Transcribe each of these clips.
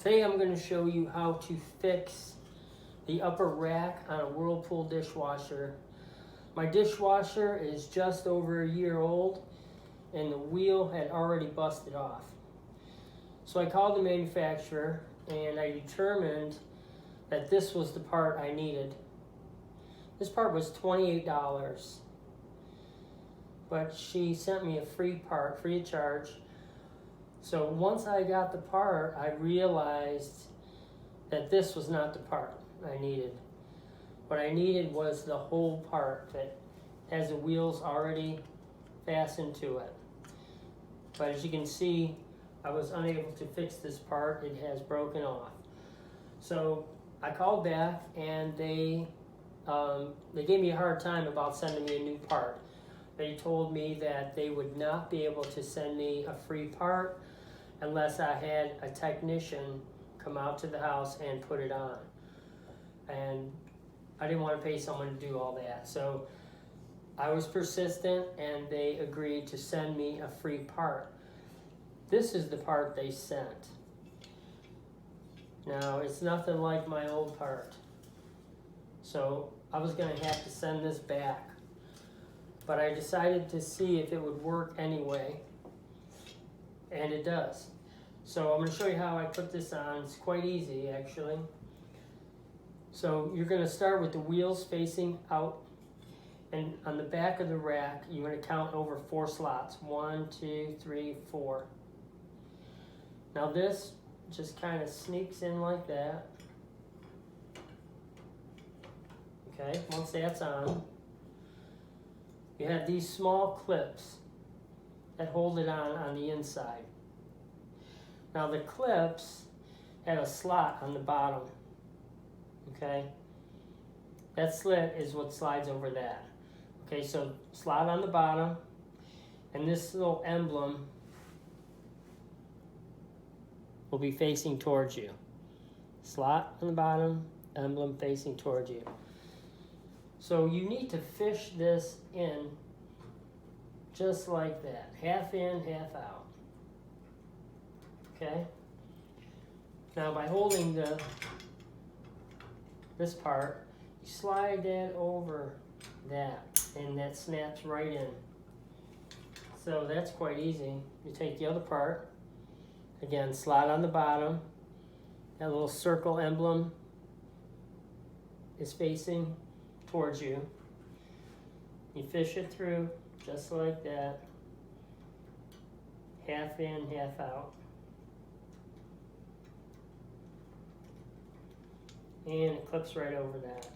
Today I'm going to show you how to fix the upper rack on a Whirlpool dishwasher. My dishwasher is just over a year old and the wheel had already busted off. So I called the manufacturer and I determined that this was the part I needed. This part was $28, but she sent me a free part, free of charge. So once I got the part, I realized that this was not the part I needed. What I needed was the whole part that has the wheels already fastened to it. But as you can see, I was unable to fix this part. It has broken off. So I called back and they gave me a hard time about sending me a new part. They told me that they would not be able to send me a free part unless I had a technician come out to the house and put it on. And I didn't want to pay someone to do all that. So I was persistent and they agreed to send me a free part. This is the part they sent. Now, it's nothing like my old part. So I was going to have to send this back. But I decided to see if it would work anyway. And it does. So I'm going to show you how I put this on. It's quite easy, actually. So you're going to start with the wheels facing out. And on the back of the rack, you're going to count over 4 slots. 1, 2, 3, 4. Now this just kind of sneaks in like that. Okay, once that's on, you have these small clips that hold it on the inside. Now the clips have a slot on the bottom. Okay, that slit is what slides over that. Okay, so slot on the bottom, and this little emblem will be facing towards you. Slot on the bottom, emblem facing towards you. So you need to fish this in just like that. Half in, half out. Okay? Now by holding this part, you slide that over that, and that snaps right in. So that's quite easy. You take the other part, again, slide on the bottom. That little circle emblem is facing towards you. You fish it through just like that. Half in, half out. And it clips right over that.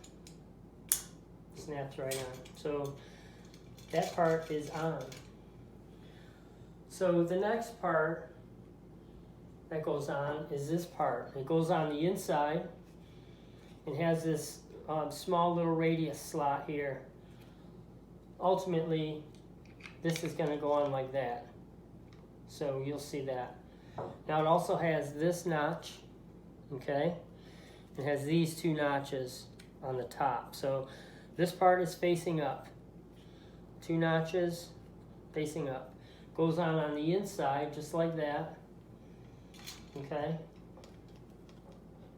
Snaps right on. So that part is on. So the next part that goes on is this part. It goes on the inside. It has this small little radius slot here. Ultimately, this is going to go on like that. So you'll see that. Now it also has this notch. Okay? It has these 2 notches on the top. So this part is facing up. 2 notches facing up. Goes on the inside just like that. Okay?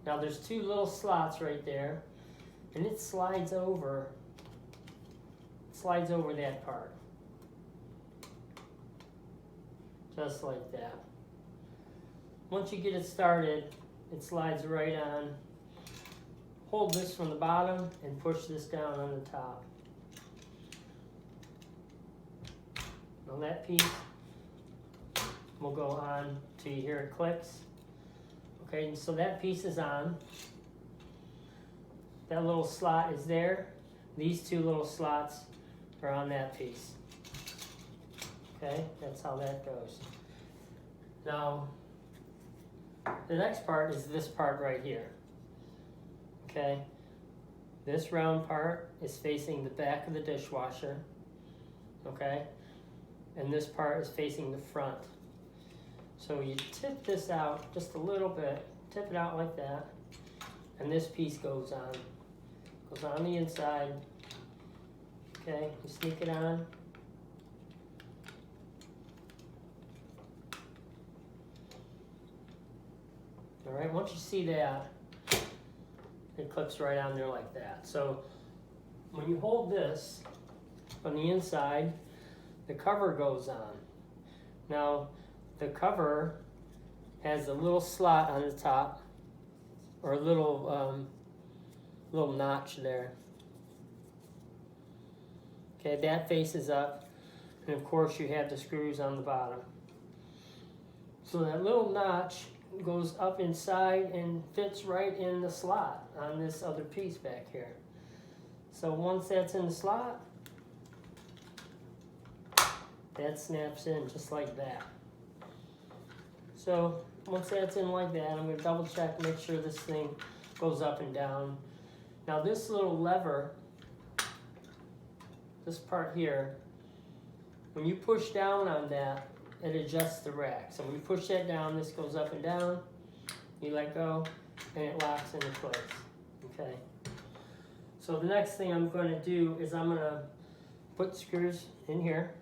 Now there's 2 little slots right there, and it slides over that part. Just like that. Once you get it started, it slides right on. Hold this from the bottom and push this down on the top. Now that piece will go on till you hear it clicks. Okay, so that piece is on. That little slot is there. These 2 little slots are on that piece. Okay, that's how that goes. Now, the next part is this part right here. Okay, this round part is facing the back of the dishwasher. Okay, and this part is facing the front. So you tip this out just a little bit, tip it out like that, and this piece goes on the inside. Okay, you sneak it on. All right. right? Once you see that, it clips right on there like that. So when you hold this on the inside, the cover goes on. Now, the cover has a little slot on the top, or a little notch there. Okay, that faces up, and of course you have the screws on the bottom. So that little notch goes up inside and fits right in the slot on this other piece back here. So once that's in the slot, that snaps in just like that. So once that's in like that, I'm going to double check, make sure this thing goes up and down. Now this little lever, this part here, when you push down on that, it adjusts the rack. So when you push that down, this goes up and down, you let go, and it locks into place, okay? So the next thing I'm going to do is I'm going to put screws in here.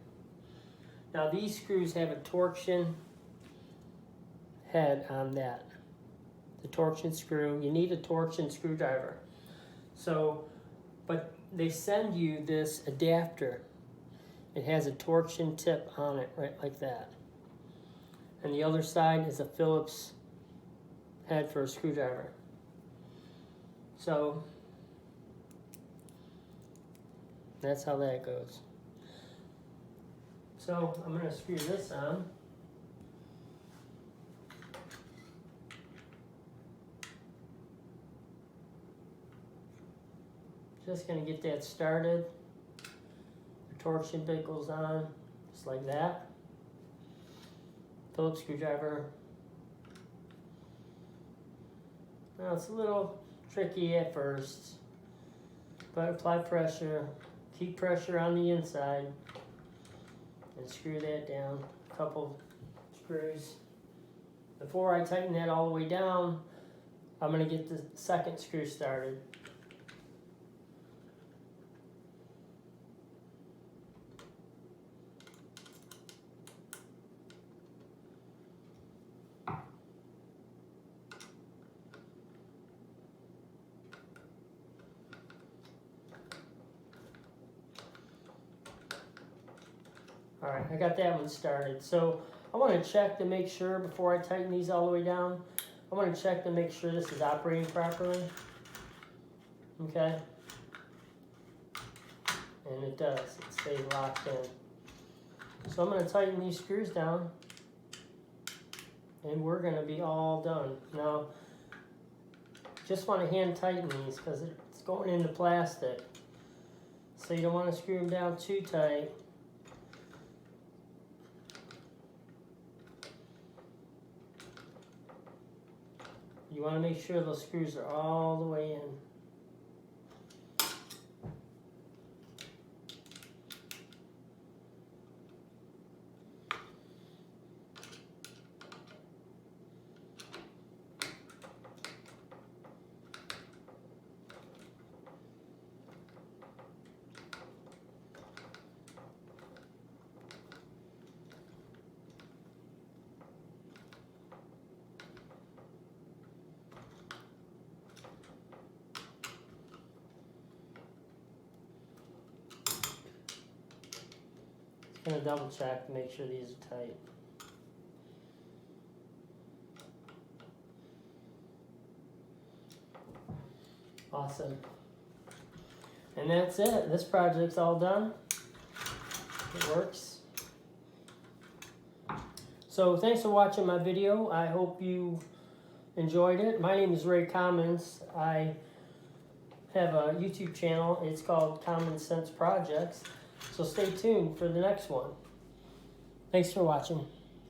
Now these screws have a torsion head on that. The torsion screw, you need a torsion screwdriver. So, but they send you this adapter. It has a torsion tip on it, right like that. And the other side is a Phillips head for a screwdriver. So, that's how that goes. So, I'm going to screw this on. Just going to get that started. The torsion bit goes on, just like that. Phillips screwdriver. Now it's a little tricky at first, but apply pressure, keep pressure on the inside, and screw that down. A couple screws. Before I tighten that all the way down, I'm going to get the second screw started. All right, I got that one started. So I want to check to make sure before I tighten these all the way down, I want to check to make sure this is operating properly. Okay. And it does. It stays locked in. So I'm going to tighten these screws down, and we're going to be all done. Now, just want to hand tighten these because it's going into plastic. So you don't want to screw them down too tight. You want to make sure those screws are all the way in. I'm going to double check to make sure these are tight. Awesome. And that's it. This project's all done. It works. So thanks for watching my video. I hope you enjoyed it. My name is Ray Commons. I have a YouTube channel. It's called Common Sense Projects. So stay tuned for the next one. Thanks for watching.